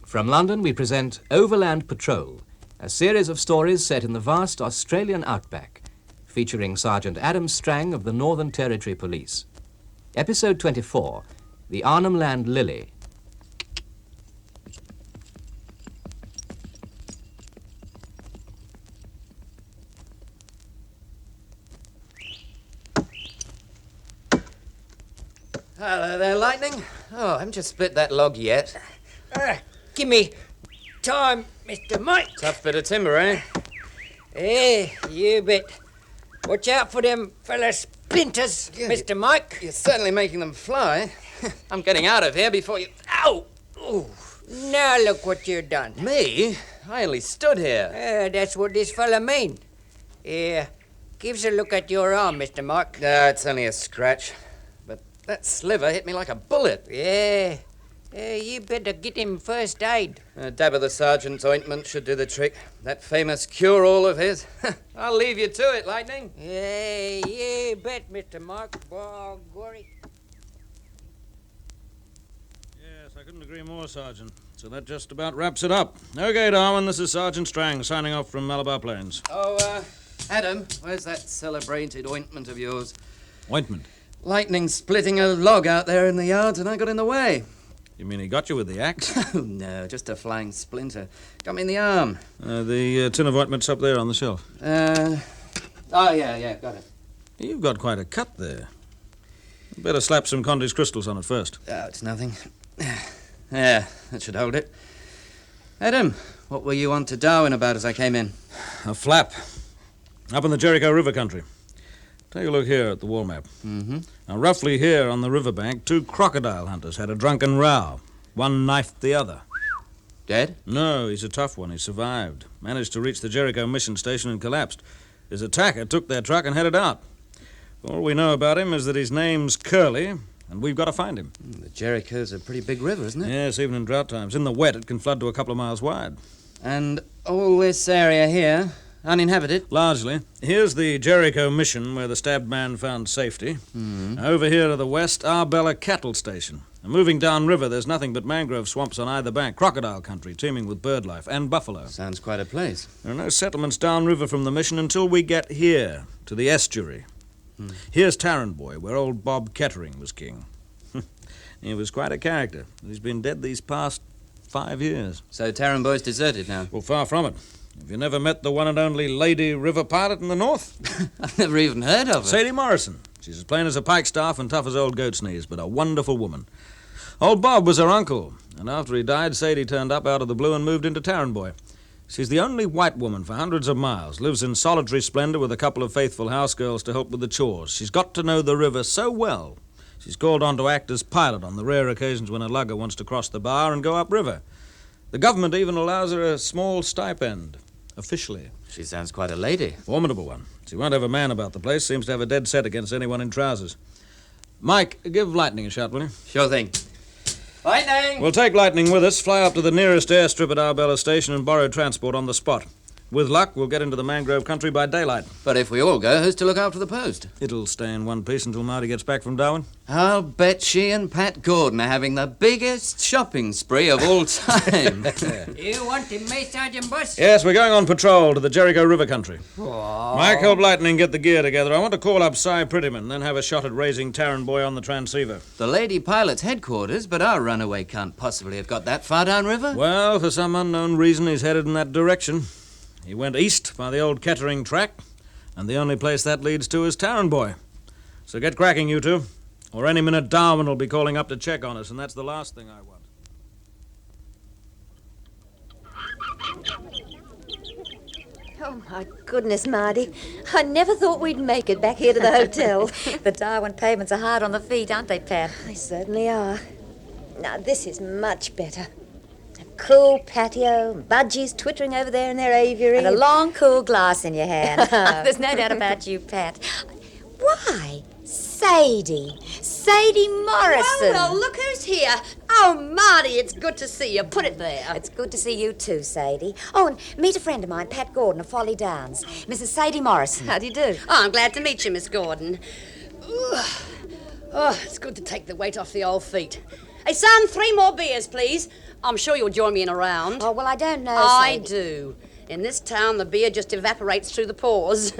From London, we present Overland Patrol, a series of stories set in the vast Australian outback, featuring Sergeant Adam Strang of the Northern Territory Police. Episode 24, The Arnhem-Land Lily. Hello there, Lightning. Oh, I haven't just split that log yet. Give me time, Mr. Mike. Tough bit of timber, eh? Hey, you bet. Watch out for them fella splinters, Yeah, Mr. Mike. You're certainly making them fly. I'm getting out of here before you... Ow! Ooh. Now look what you've done. Me? I only stood here. That's what this fella mean. Yeah, give us a look at your arm, Mr. Mike. No, it's only a scratch. But that sliver hit me like a bullet. Yeah. You better get him first aid. A dab of the sergeant's ointment should do the trick. That famous cure-all of his. I'll leave you to it, Lightning. Yeah, you bet, Mr. Mike. Boy, glory. Yes, I couldn't agree more, Sergeant. So that just about wraps it up. Okay, Darwin, this is Sergeant Strang signing off from Malabar Plains. Oh, Adam, where's that celebrated ointment of yours? Ointment? Lightning splitting a log out there in the yards and I got in the way. You mean he got you with the axe? Oh, no, just a flying splinter. Got me in the arm. The tin of ointment's up there on the shelf. Oh, yeah, got it. You've got quite a cut there. You better slap some Condy's crystals on it first. Oh, it's nothing. Yeah, that should hold it. Adam, what were you on to Darwin about as I came in? A flap. Up in the Jericho River country. Take a look here at the wall map. Mm-hmm. Now, roughly here on the riverbank, two crocodile hunters had a drunken row. One knifed the other. Dead? No, he's a tough one. He survived. Managed to reach the Jericho mission station and collapsed. His attacker took their truck and headed out. All we know about him is that his name's Curly, and we've got to find him. The Jericho's a pretty big river, isn't it? Yes, even in drought times. In the wet, it can flood to a couple of miles wide. And all this area here, uninhabited? Largely. Here's the Jericho mission where the stabbed man found safety. Over here to the west, Arbella Cattle Station. And moving downriver, there's nothing but mangrove swamps on either bank. Crocodile country, teeming with bird life, and buffalo. Sounds quite a place. There are no settlements downriver from the mission until we get here, to the estuary. Here's Tarranboy, where old Bob Kettering was king. He was quite a character. He's been dead these past 5 years. So Tarranboy's deserted now? Well, far from it. Have you never met the one and only lady river pilot in the north? I've never even heard of her. Sadie Morhson. She's as plain as a pikestaff and tough as old goat's knees, but a wonderful woman. Old Bob was her uncle, and after he died, Sadie turned up out of the blue and moved into Tarranboy. She's the only white woman for hundreds of miles, lives in solitary splendor with a couple of faithful house girls to help with the chores. She's got to know the river so well, she's called on to act as pilot on the rare occasions when a lugger wants to cross the bar and go upriver. The government even allows her a small stipend. Officially. She sounds quite a lady. Formidable one. She won't have a man about the place. Seems to have a dead set against anyone in trousers. Mike, give Lightning a shot, will you? Sure thing. Lightning! We'll take Lightning with us, fly up to the nearest airstrip at Arbella Station and borrow transport on the spot. With luck, we'll get into the mangrove country by daylight. But if we all go, who's to look after the post? It'll stay in one piece until Mardie gets back from Darwin. I'll bet she and Pat Gordon are having the biggest shopping spree of all time. You want him, me, Sergeant Buss? Yes, we're going on patrol to the Jericho River country. Oh. Mike, help Lightning get the gear together. I want to call up Cy Prettyman, then have a shot at raising Tarranboy on the transceiver. The lady pilot's headquarters, but our runaway can't possibly have got that far downriver. Well, for some unknown reason, he's headed in that direction. He went east by the old Kettering track, and the only place that leads to is Tarranboy. So get cracking, you two, or any minute Darwin will be calling up to check on us, and that's the last thing I want. Oh, my goodness, Mardie. I never thought we'd make it back here to the hotel. The Darwin pavements are hard on the feet, aren't they, Pat? They certainly are. Now, this is much better. A cool patio, budgies twittering over there in their aviary. And a long, cool glass in your hand. There's no doubt about you, Pat. Why, Sadie Morhson. Well, look who's here. Oh, Mardie, it's good to see you. Put it there. It's good to see you too, Sadie. Oh, and meet a friend of mine, Pat Gordon of Folly Downs. Mrs. Sadie Morhson. How do you do? Oh, I'm glad to meet you, Miss Gordon. Ooh. Oh, it's good to take the weight off the old feet. Hey, son, 3 more beers, please. I'm sure you'll join me in a round. Oh, well, I don't know, I Sadie. do. In this town, the beer just evaporates through the pores.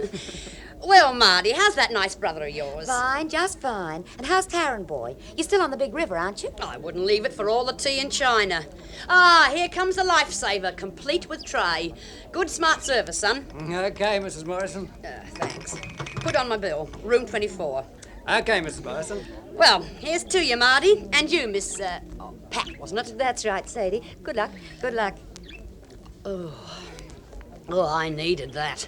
Well, Mardie, how's that nice brother of yours? Fine, just fine. And how's Tarrant boy? You're still on the big river, aren't you? I wouldn't leave it for all the tea in China. Here comes the lifesaver, complete with tray. Good smart service, son. Okay, Mrs. Morhson. Thanks. Put on my bill, room 24. Okay, Mrs. Morhson. Well, here's to you, Mardie. And you, Miss, Pat, wasn't it? That's right, Sadie. Good luck. Good luck. Oh, I needed that.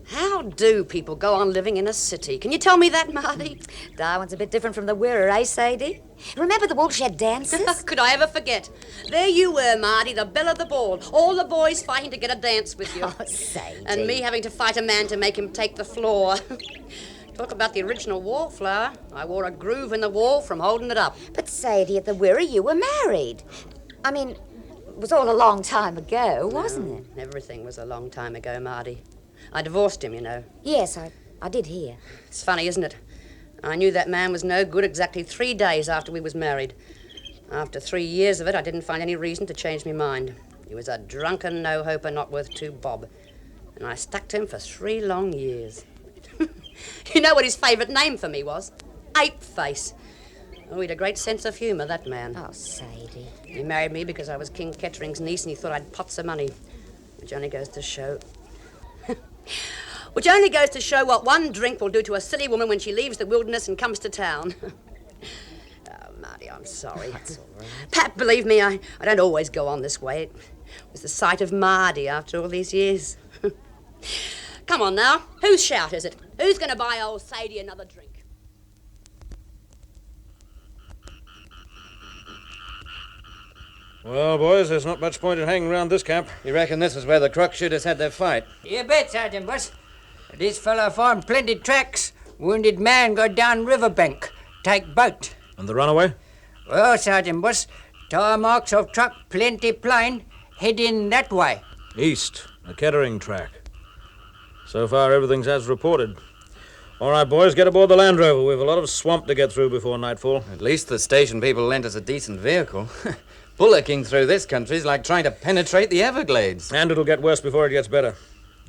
How do people go on living in a city? Can you tell me that, Mardie? Darwin's a bit different from the Wirra, eh, Sadie? Remember the woolshed dances? Could I ever forget? There you were, Mardie, the belle of the ball. All the boys fighting to get a dance with you. Oh, Sadie. And me having to fight a man to make him take the floor. Talk about the original wallflower. I wore a groove in the wall from holding it up. But, Sadie, at the Wirra, you were married. I mean, it was all a long time ago, wasn't it? Everything was a long time ago, Mardie. I divorced him, you know. Yes, I did hear. It's funny, isn't it? I knew that man was no good exactly 3 days after we was married. After 3 years of it, I didn't find any reason to change my mind. He was a drunken no-hoper not worth 2 bob. And I stuck to him for 3 long years. You know what his favourite name for me was? Ape Face. Oh, he had a great sense of humour, that man. Oh, Sadie. He married me because I was King Kettering's niece and he thought I'd pots of money. Which only goes to show... Which only goes to show what one drink will do to a silly woman when she leaves the wilderness and comes to town. Oh, Mardie, I'm sorry. That's all right. Pat, believe me, I don't always go on this way. It was the sight of Mardie after all these years. Come on now, whose shout is it? Who's going to buy old Sadie another drink? Well, boys, there's not much point in hanging around this camp. You reckon this is where the croc shooters had their fight? You bet, Sergeant Buss. This fellow found plenty tracks. Wounded man go down riverbank. Take boat. And the runaway? Well, Sergeant Buss, tire marks of truck plenty plain. Head in that way. East, the Kettering track. So far, everything's as reported. All right, boys, get aboard the Land Rover. We've a lot of swamp to get through before nightfall. At least the station people lent us a decent vehicle. Bullocking through this country's like trying to penetrate the Everglades. And it'll get worse before it gets better.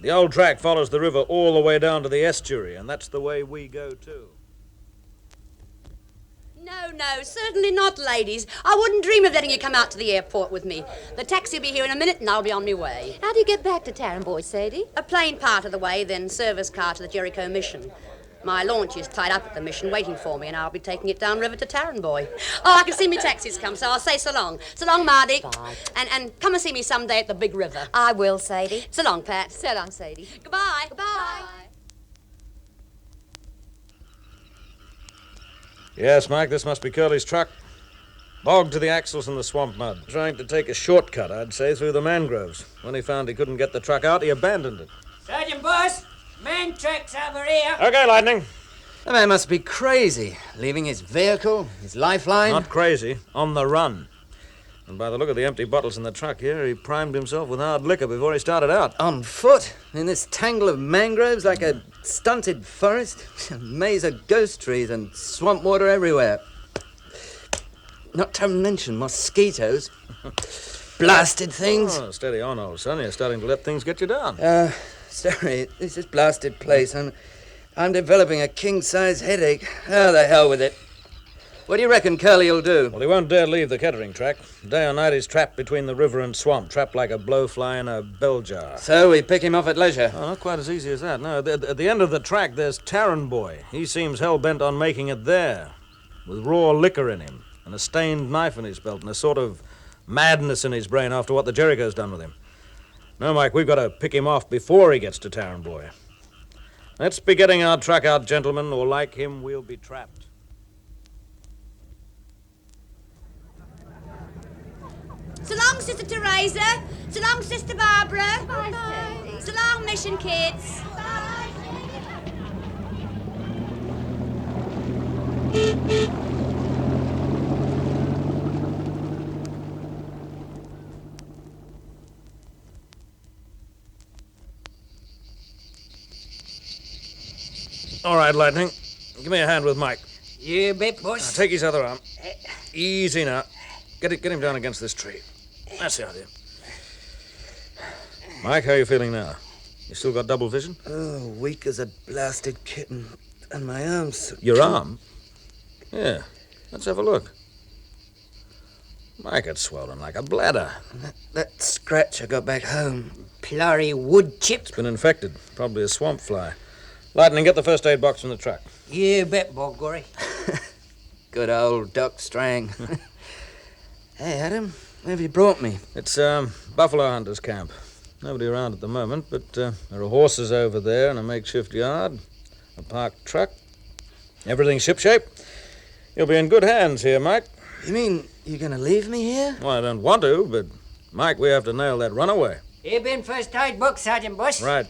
The old track follows the river all the way down to the estuary, and that's the way we go, too. No, certainly not, ladies. I wouldn't dream of letting you come out to the airport with me. The taxi will be here in a minute and I'll be on my way. How do you get back to Tarrant boy, Sadie? A plane part of the way, then service car to the Jericho mission. My launch is tied up at the mission waiting for me and I'll be taking it downriver to Tarrant boy. Oh, I can see me taxis come, so I'll say so long. So long, Mardie. Bye. And come and see me someday at the big river. I will, Sadie. So long, Pat. So long, Sadie. Goodbye. Goodbye. Yes, Mike, this must be Curly's truck. Bogged to the axles in the swamp mud. Trying to take a shortcut, I'd say, through the mangroves. When he found he couldn't get the truck out, he abandoned it. Sergeant Buss, man tracks over here. Okay, Lightning. The man must be crazy, leaving his vehicle, his lifeline. Not crazy, on the run. And by the look of the empty bottles in the truck here, he primed himself with hard liquor before he started out. On foot, in this tangle of mangroves like a stunted forest. A maze of ghost trees and swamp water everywhere. Not to mention mosquitoes. Blasted things. Oh, steady on, old son. You're starting to let things get you down. Sorry, this is blasted place. I'm developing a king-size headache. Oh, the hell with it. What do you reckon Curly'll do? Well, he won't dare leave the Kettering track. Day or night, he's trapped between the river and swamp, trapped like a blowfly in a bell jar. So we pick him off at leisure. Oh, not quite as easy as that. No, at the end of the track, there's Tarrant boy. He seems hell-bent on making it there, with raw liquor in him, and a stained knife in his belt, and a sort of madness in his brain after what the Jericho's done with him. No, Mike, we've got to pick him off before he gets to Tarrant boy. Let's be getting our truck out, gentlemen, or like him, we'll be trapped. So long, Sister Teresa. So long, Sister Barbara. Bye, Sadie. So long, mission kids. All right, Lightning. Give me a hand with Mike. You bet, boss. Take his other arm. Easy now. Get him down against this tree. That's the idea. Mike, how are you feeling now? You still got double vision? Oh, weak as a blasted kitten. And my arms... Your arm? Yeah. Let's have a look. Mike, it's swollen like a bladder. That scratch I got back home. Plurry wood chip. It's been infected. Probably a swamp fly. Lightning, get the first aid box from the truck. You bet, Boggory. Good old Doc Strang. Hey, Adam, what have you brought me? It's Buffalo Hunters Camp. Nobody around at the moment, but there are horses over there and a makeshift yard, a parked truck. Everything's shipshape. You'll be in good hands here, Mike. You mean you're going to leave me here? Well, I don't want to, but, Mike, we have to nail that runaway. Here been first aid book, Sergeant Boss. Right.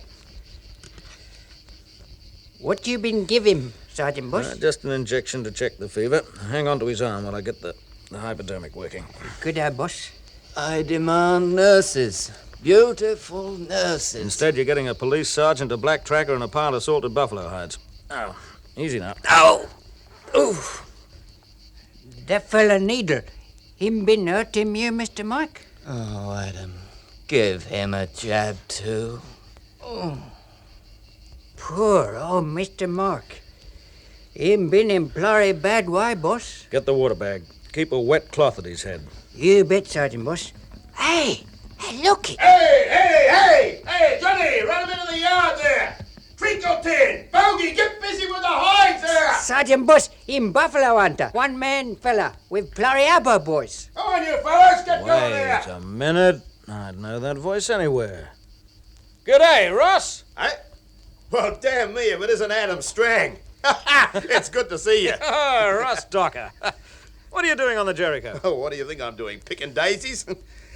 What you been give him, Sergeant Boss? Just an injection to check the fever. Hang on to his arm while I get the hypodermic working. Good day, boss. I demand nurses. Beautiful nurses. Instead, you're getting a police sergeant, a black tracker, and a pile of salted buffalo hides. Oh, easy now. Ow! Oof! That fella Needle, him been hurt him you, Mr. Mike? Oh, Adam, give him a jab, too. Poor old Mr. Mark. Him been in plurry bad way, boss. Get the water bag. Keep a wet cloth at his head. You bet, Sergeant Boss. Hey, look it. Hey, Johnny, run him into the yard there. Treacle tin, Bogey, get busy with the hides there. Sergeant Boss, him buffalo hunter. One man fella with plurry elbow boys. Come on, you fellas, get going there. Wait a minute. I'd know that voice anywhere. G'day, Ross. Hey? Well, damn me if it isn't Adam Strang. It's good to see you. Oh, Ross Docker. What are you doing on the Jericho? Oh, what do you think I'm doing, picking daisies?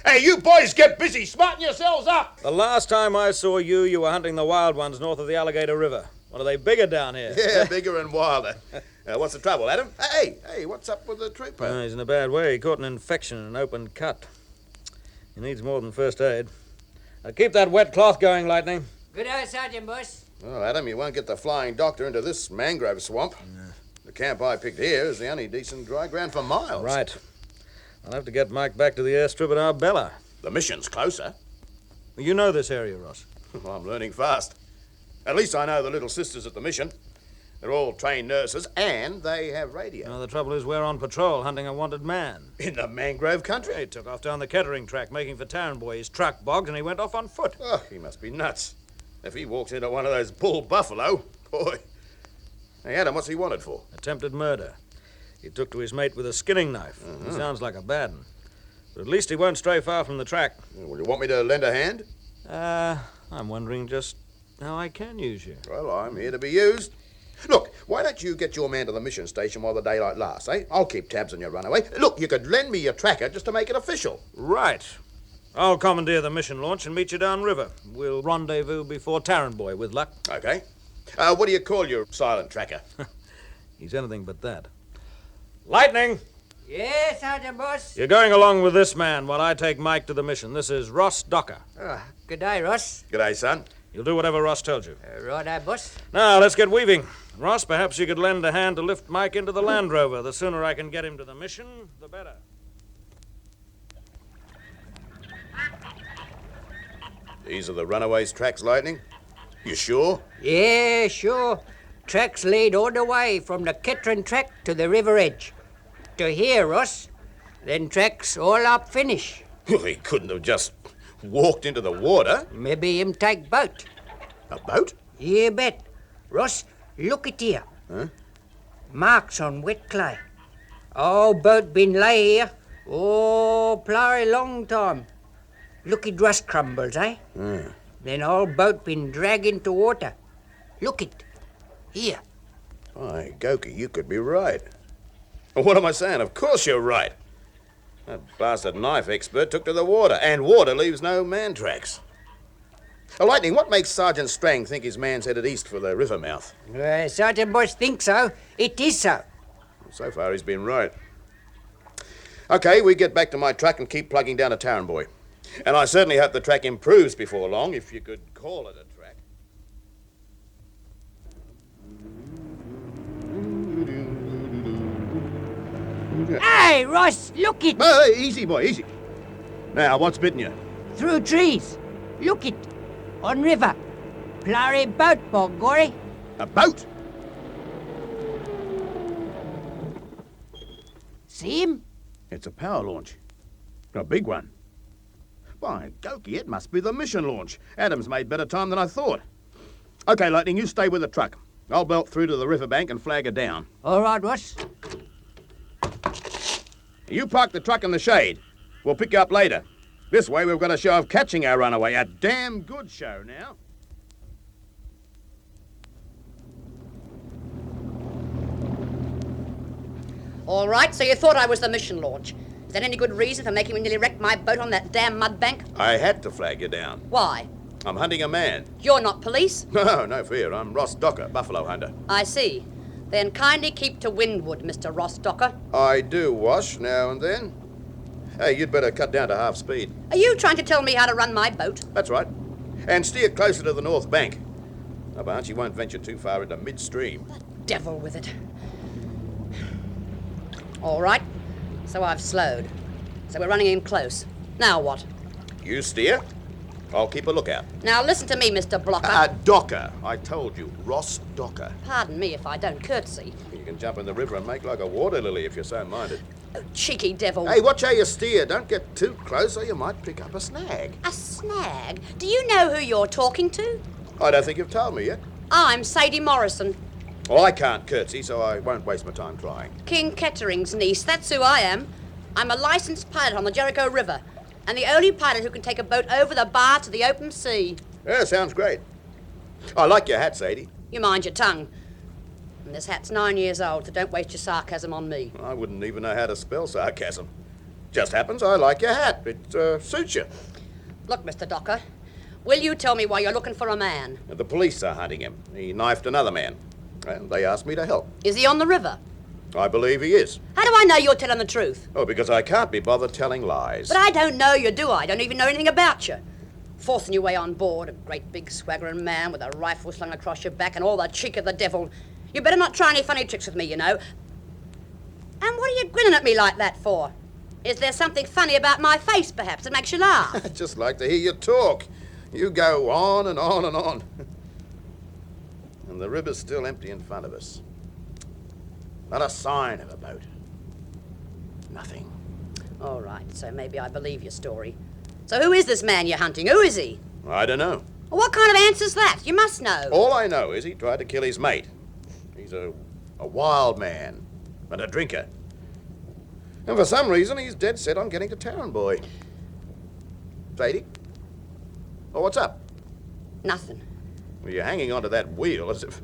Hey, you boys get busy smarting yourselves up. The last time I saw you, you were hunting the wild ones north of the Alligator River. What, are they bigger down here? Yeah, bigger and wilder. What's the trouble, Adam? Hey, what's up with the trooper? He's in a bad way. He caught an infection in an open cut. He needs more than first aid. Keep that wet cloth going, Lightning. Good day, Sergeant Boss. Well, Adam, you won't get the flying doctor into this mangrove swamp. The camp I picked here is the only decent dry ground for miles. Right. I'll have to get Mike back to the airstrip at Arbella. The mission's closer. You know this area, Ross. Well, I'm learning fast. At least I know the little sisters at the mission. They're all trained nurses, and they have radio. Now, the trouble is we're on patrol hunting a wanted man. In the mangrove country? He took off down the Kettering track, making for Tarranboy. His truck bogged, and he went off on foot. Oh, he must be nuts. If he walks into one of those bull buffalo, boy. Hey, Adam, what's he wanted for? Attempted murder. He took to his mate with a skinning knife. He sounds like a bad one. But at least he won't stray far from the track. Well, you want me to lend a hand? I'm wondering just how I can use you. Well, I'm here to be used. Look, why don't you get your man to the mission station while the daylight lasts, eh? I'll keep tabs on your runaway. Look, you could lend me your tracker just to make it official. Right. I'll commandeer the mission launch and meet you downriver. We'll rendezvous before Tarranboy, with luck. Okay. What do you call your silent tracker? He's anything but that. Lightning! Yes, Sergeant Boss. You're going along with this man while I take Mike to the mission. This is Ross Docker. Good day, Ross. G'day, son. You'll do whatever Ross tells you. Righto, Boss. Now, let's get weaving. Ross, perhaps you could lend a hand to lift Mike into the Land Rover. The sooner I can get him to the mission, the better. These are the runaways' tracks, Lightning? You sure? Yeah, sure. Tracks lead all the way from the Kettering track to the river edge. To here, Ross. Then tracks all up finish. Well, he couldn't have just walked into the water. Maybe him take boat. A boat? Yeah, bet. Ross, look at here. Huh? Marks on wet clay. Oh, boat been lay here. Oh, plurry long time. Look at rust crumbles, eh? Then all boat been dragged into water. Look it. Here. By Goki, you could be right. Well, what am I saying? Of course you're right. That bastard knife expert took to the water, and water leaves no man tracks. Lightning, what makes Sergeant Strang think his man's headed east for the river mouth? Sergeant Boss thinks so. It is so. So far, he's been right. Okay, we get back to my truck and keep plugging down to Tarranboy. And I certainly hope the track improves before long, if you could call it a track. Hey, Ross, look it! Hey, easy, boy, easy. Now, what's bitten you? Through trees. Look it. On river. Plary boat, by gory. A boat? See him? It's a power launch. A big one. By Gokey, it must be the mission launch. Adam's made better time than I thought. Okay, Lightning, you stay with the truck. I'll belt through to the riverbank and flag her down. All right, Ross. You park the truck in the shade. We'll pick you up later. This way we've got a show of catching our runaway. A damn good show now. All right, so you thought I was the mission launch. Is that any good reason for making me nearly wreck my boat on that damn mud bank? I had to flag you down. Why? I'm hunting a man. You're not police? No fear. I'm Ross Docker, buffalo hunter. I see. Then kindly keep to windward, Mr. Ross Docker. I do wash now and then. Hey, you'd better cut down to half speed. Are you trying to tell me how to run my boat? That's right. And steer closer to the north bank. Now, Barnes, you won't venture too far into midstream. Devil with it. All right, so I've slowed. So we're running in close. Now what? You steer. I'll keep a lookout. Now listen to me, Mr. Blocker. Docker. I told you. Ross Docker. Pardon me if I don't curtsy. You can jump in the river and make like a water lily if you're so minded. Oh, cheeky devil. Hey, watch how you steer. Don't get too close or you might pick up a snag. A snag? Do you know who you're talking to? I don't think you've told me yet. I'm Sadie Morhson, Well, I can't curtsy, so I won't waste my time trying. King Kettering's niece. That's who I am. I'm a licensed pilot on the Jericho River, and the only pilot who can take a boat over the bar to the open sea. Yeah, sounds great. I like your hat, Sadie. You mind your tongue. And this hat's 9 years old, so don't waste your sarcasm on me. I wouldn't even know how to spell sarcasm. Just happens I like your hat. It suits you. Look, Mr. Docker, will you tell me why you're looking for a man? The police are hunting him. He knifed another man. And they asked me to help. Is he on the river? I believe he is. How do I know you're telling the truth? Oh, because I can't be bothered telling lies. But I don't know you, do I? I don't even know anything about you. Forcing your way on board, a great big swaggering man with a rifle slung across your back and all the cheek of the devil. You better not try any funny tricks with me, you know. And what are you grinning at me like that for? Is there something funny about my face, perhaps, that makes you laugh? I'd just like to hear you talk. You go on and on and on. And the river's still empty in front of us. Not a sign of a boat. Nothing. All right, so maybe I believe your story. So who is this man you're hunting? Who is he? I don't know. Well, what kind of answer's that? You must know. All I know is he tried to kill his mate. He's a wild man and a drinker. And for some reason, he's dead set on getting to town, boy. Sadie? Oh, what's up? Nothing. Well, you're hanging onto that wheel as if...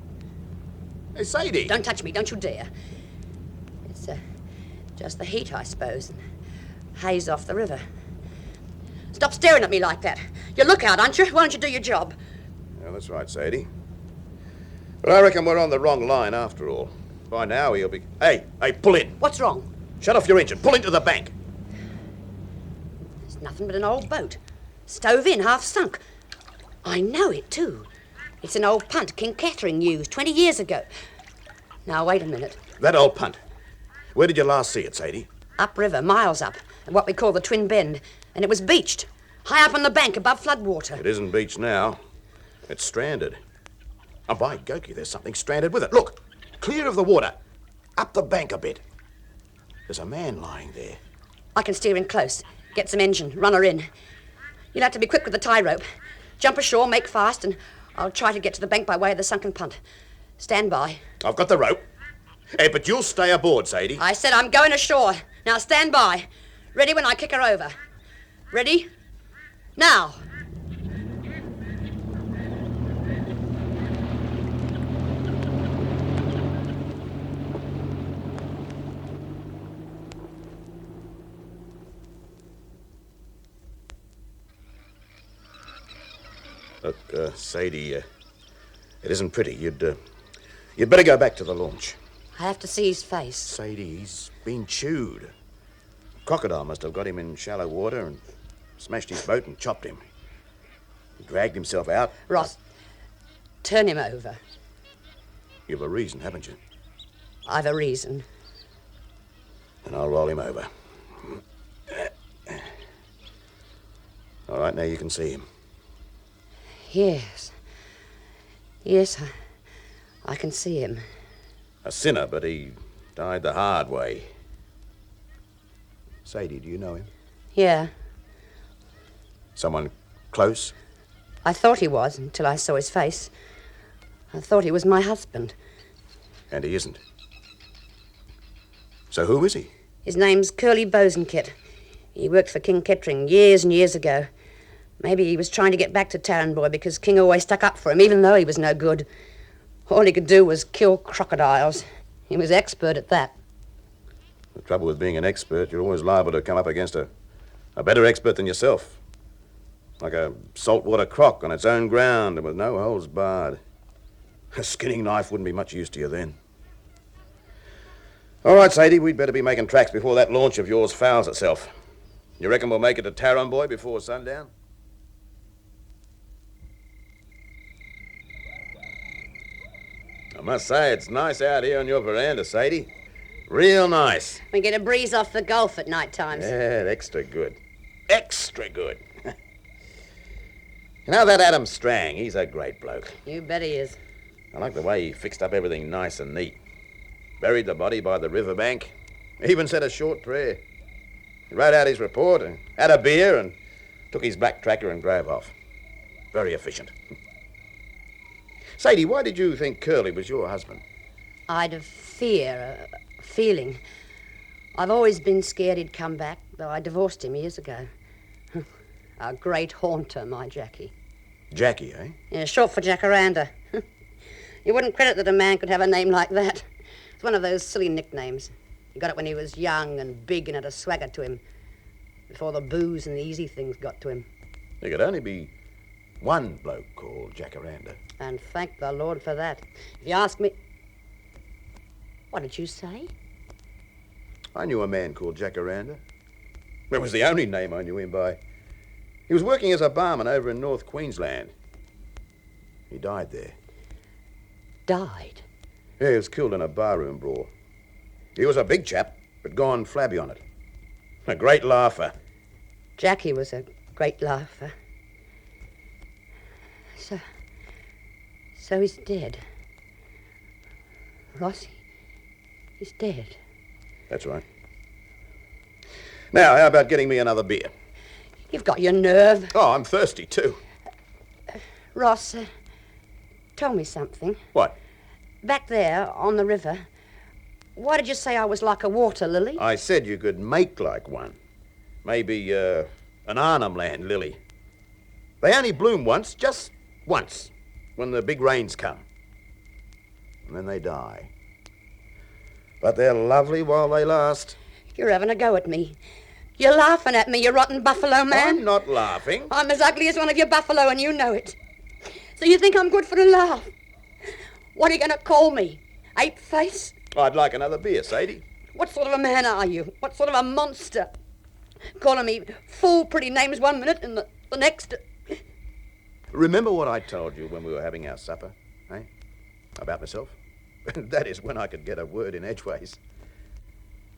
Hey, Sadie! Don't touch me, don't you dare. It's just the heat, I suppose, and haze off the river. Stop staring at me like that. You're lookout, aren't you? Why don't you do your job? Yeah, that's right, Sadie. But I reckon we're on the wrong line after all. By now he'll be... Hey, pull in. What's wrong? Shut off your engine. Pull into the bank. It's nothing but an old boat. Stove in, half sunk. I know it, too. It's an old punt King Kettering used 20 years ago. Now, wait a minute. That old punt. Where did you last see it, Sadie? Upriver, miles up, at what we call the Twin Bend. And it was beached, high up on the bank above floodwater. It isn't beached now. It's stranded. Oh, by Gokey, there's something stranded with it. Look, clear of the water. Up the bank a bit. There's a man lying there. I can steer in close, get some engine, run her in. You'll have to be quick with the tie rope. Jump ashore, make fast, and I'll try to get to the bank by way of the sunken punt. Stand by. I've got the rope. Hey, but you'll stay aboard, Sadie. I said I'm going ashore. Now stand by. Ready when I kick her over. Ready? Now. Look, Sadie, it isn't pretty. You'd better go back to the launch. I have to see his face. Sadie, he's been chewed. Crocodile must have got him in shallow water and smashed his boat and chopped him. He dragged himself out. Ross, turn him over. You've a reason, haven't you? I've a reason. And I'll roll him over. All right, now you can see him. Yes. Yes, I can see him. A sinner, but he died the hard way. Sadie, do you know him? Yeah. Someone close? I thought he was until I saw his face. I thought he was my husband. And he isn't. So who is he? His name's Curly Bosankit. He worked for King Kettering years and years ago. Maybe he was trying to get back to Tarranboy because King always stuck up for him, even though he was no good. All he could do was kill crocodiles. He was expert at that. The trouble with being an expert, you're always liable to come up against a better expert than yourself. Like a saltwater croc on its own ground and with no holes barred. A skinning knife wouldn't be much use to you then. All right, Sadie, we'd better be making tracks before that launch of yours fouls itself. You reckon we'll make it to Tarranboy before sundown? I must say, it's nice out here on your veranda, Sadie. Real nice. We get a breeze off the Gulf at night times. Yeah, extra good. Extra good. You know that Adam Strang, he's a great bloke. You bet he is. I like the way he fixed up everything nice and neat. Buried the body by the riverbank. Even said a short prayer. He wrote out his report and had a beer and took his black tractor and drove off. Very efficient. Sadie, why did you think Curly was your husband? I'd a fear, a feeling. I've always been scared he'd come back, though I divorced him years ago. A great haunter, my Jackie. Jackie, eh? Yeah, short for Jacaranda. You wouldn't credit that a man could have a name like that. It's one of those silly nicknames. He got it when he was young and big and had a swagger to him, before the booze and the easy things got to him. There could only be one bloke called Jacaranda. And thank the Lord for that. If you ask me... What did you say? I knew a man called Jacaranda. It was the only name I knew him by. He was working as a barman over in North Queensland. He died there. Died? Yeah, he was killed in a barroom brawl. He was a big chap, but gone flabby on it. A great laugher. Jackie was a great laugher. So he's dead. Ross, he's dead. That's right. Now, how about getting me another beer? You've got your nerve. Oh, I'm thirsty, too. Ross, tell me something. What? Back there, on the river, why did you say I was like a water lily? I said you could make like one. Maybe, an Arnhem-Land Lily. They only bloom once, just once, when the big rains come. And then they die. But they're lovely while they last. You're having a go at me. You're laughing at me, you rotten buffalo man. I'm not laughing. I'm as ugly as one of your buffalo, and you know it. So you think I'm good for a laugh? What are you going to call me? Ape-face? I'd like another beer, Sadie. What sort of a man are you? What sort of a monster? Calling me full pretty names one minute and the next... Remember what I told you when we were having our supper, eh? About myself? That is when I could get a word in edgeways.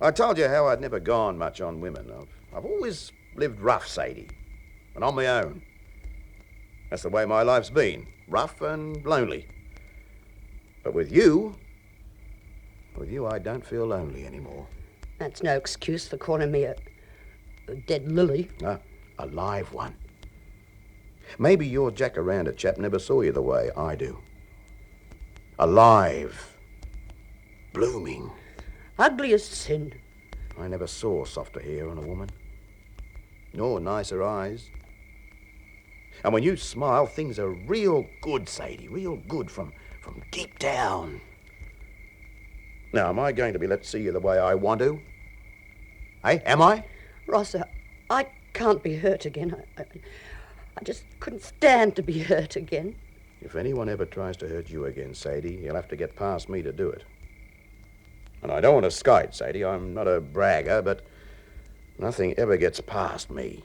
I told you how I'd never gone much on women. I've always lived rough, Sadie, and on my own. That's the way my life's been, rough and lonely. But with you I don't feel lonely anymore. That's no excuse for calling me a dead lily. A live one. Maybe your Jacaranda chap never saw you the way I do. Alive. Blooming. Ugly as sin. I never saw softer hair on a woman. Nor nicer eyes. And when you smile, things are real good, Sadie. Real good from deep down. Now, am I going to be let see you the way I want to? Hey, am I? Rossa, I can't be hurt again. I just couldn't stand to be hurt again. If anyone ever tries to hurt you again, Sadie, he'll have to get past me to do it. And I don't want to skite, Sadie. I'm not a bragger, but nothing ever gets past me.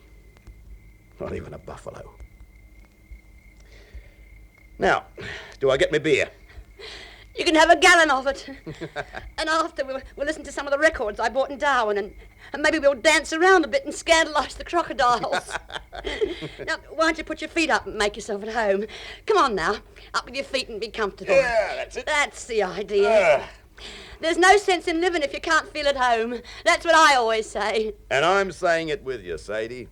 Not even a buffalo. Now, do I get me beer? You can have a gallon of it. And after, we'll listen to some of the records I bought in Darwin, and maybe we'll dance around a bit and scandalise the crocodiles. Now, why don't you put your feet up and make yourself at home? Come on now, up with your feet and be comfortable. Yeah, that's it. That's the idea. There's no sense in living if you can't feel at home. That's what I always say. And I'm saying it with you, Sadie.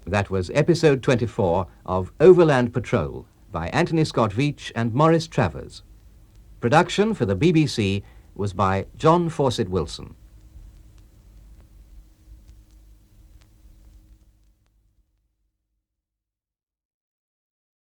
That was episode 24 of Overland Patrol by Anthony Scott Veitch and Maurice Travers. Production for the BBC was by John Fawcett Wilson.